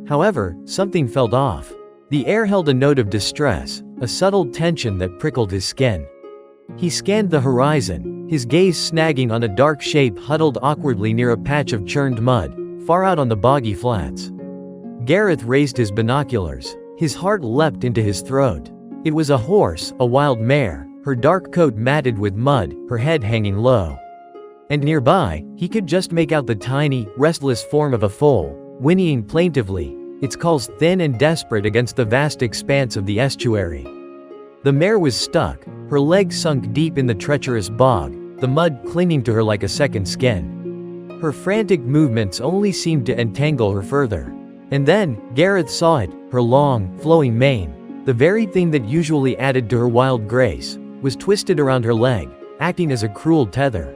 However, something felt off. The air held a note of distress, a subtle tension that prickled his skin. He scanned the horizon, his gaze snagging on a dark shape huddled awkwardly near a patch of churned mud, far out on the boggy flats. Gareth raised his binoculars. His heart leapt into his throat. It was a horse, a wild mare, her dark coat matted with mud, her head hanging low. And nearby, he could just make out the tiny, restless form of a foal, whinnying plaintively, its calls thin and desperate against the vast expanse of the estuary. The mare was stuck, her legs sunk deep in the treacherous bog, the mud clinging to her like a second skin. Her frantic movements only seemed to entangle her further. And then, Gareth saw it, her long, flowing mane, the very thing that usually added to her wild grace, was twisted around her leg, acting as a cruel tether.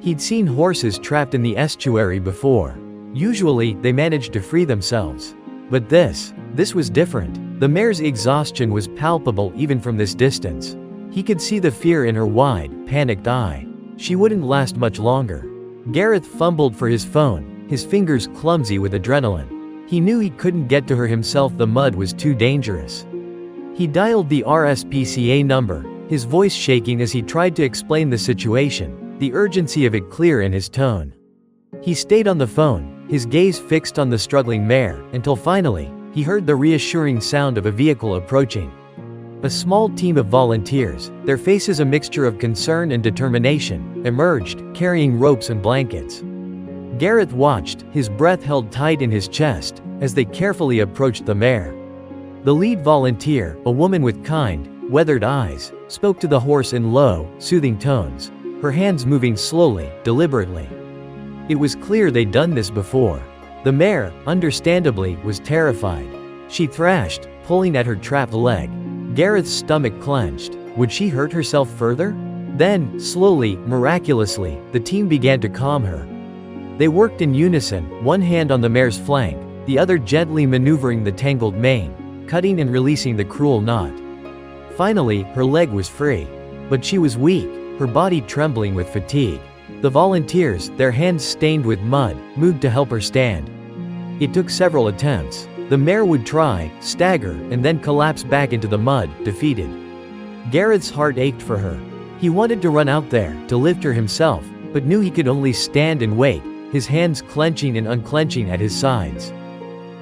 He'd seen horses trapped in the estuary before. Usually, they managed to free themselves. But this was different. The mare's exhaustion was palpable even from this distance. He could see the fear in her wide, panicked eye. She wouldn't last much longer. Gareth fumbled for his phone, his fingers clumsy with adrenaline. He knew he couldn't get to her himself, the mud was too dangerous. He dialed the RSPCA number, his voice shaking as he tried to explain the situation, the urgency of it clear in his tone. He stayed on the phone, his gaze fixed on the struggling mare, until finally, he heard the reassuring sound of a vehicle approaching. A small team of volunteers, their faces a mixture of concern and determination, emerged, carrying ropes and blankets. Gareth watched, his breath held tight in his chest, as they carefully approached the mare. The lead volunteer, a woman with kind, weathered eyes, spoke to the horse in low, soothing tones, her hands moving slowly, deliberately. It was clear they'd done this before. The mare, understandably, was terrified. She thrashed, pulling at her trapped leg. Gareth's stomach clenched. Would she hurt herself further? Then, slowly, miraculously, the team began to calm her. They worked in unison, one hand on the mare's flank, the other gently maneuvering the tangled mane, cutting and releasing the cruel knot. Finally, her leg was free. But she was weak, her body trembling with fatigue. The volunteers, their hands stained with mud, moved to help her stand. It took several attempts. The mare would try, stagger, and then collapse back into the mud, defeated. Gareth's heart ached for her. He wanted to run out there, to lift her himself, but knew he could only stand and wait, his hands clenching and unclenching at his sides.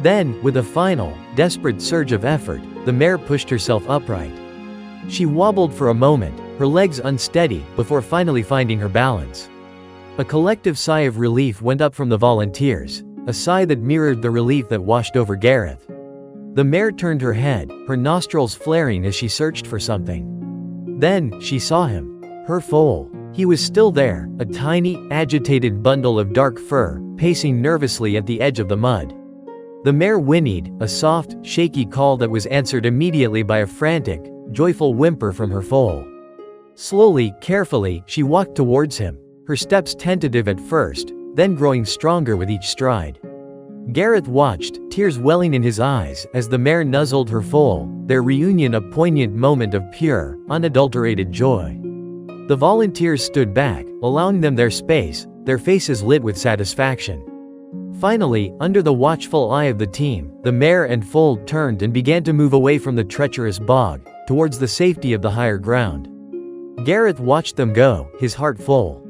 Then, with a final, desperate surge of effort, the mare pushed herself upright. She wobbled for a moment, her legs unsteady, before finally finding her balance. A collective sigh of relief went up from the volunteers, a sigh that mirrored the relief that washed over Gareth. The mare turned her head, her nostrils flaring as she searched for something. Then, she saw him. Her foal. He was still there, a tiny, agitated bundle of dark fur, pacing nervously at the edge of the mud. The mare whinnied, a soft, shaky call that was answered immediately by a frantic, joyful whimper from her foal. Slowly, carefully, she walked towards him, her steps tentative at first, then growing stronger with each stride. Gareth watched, tears welling in his eyes, as the mare nuzzled her foal, their reunion a poignant moment of pure, unadulterated joy. The volunteers stood back, allowing them their space, their faces lit with satisfaction. Finally, under the watchful eye of the team, the mare and foal turned and began to move away from the treacherous bog, towards the safety of the higher ground. Gareth watched them go, his heart full.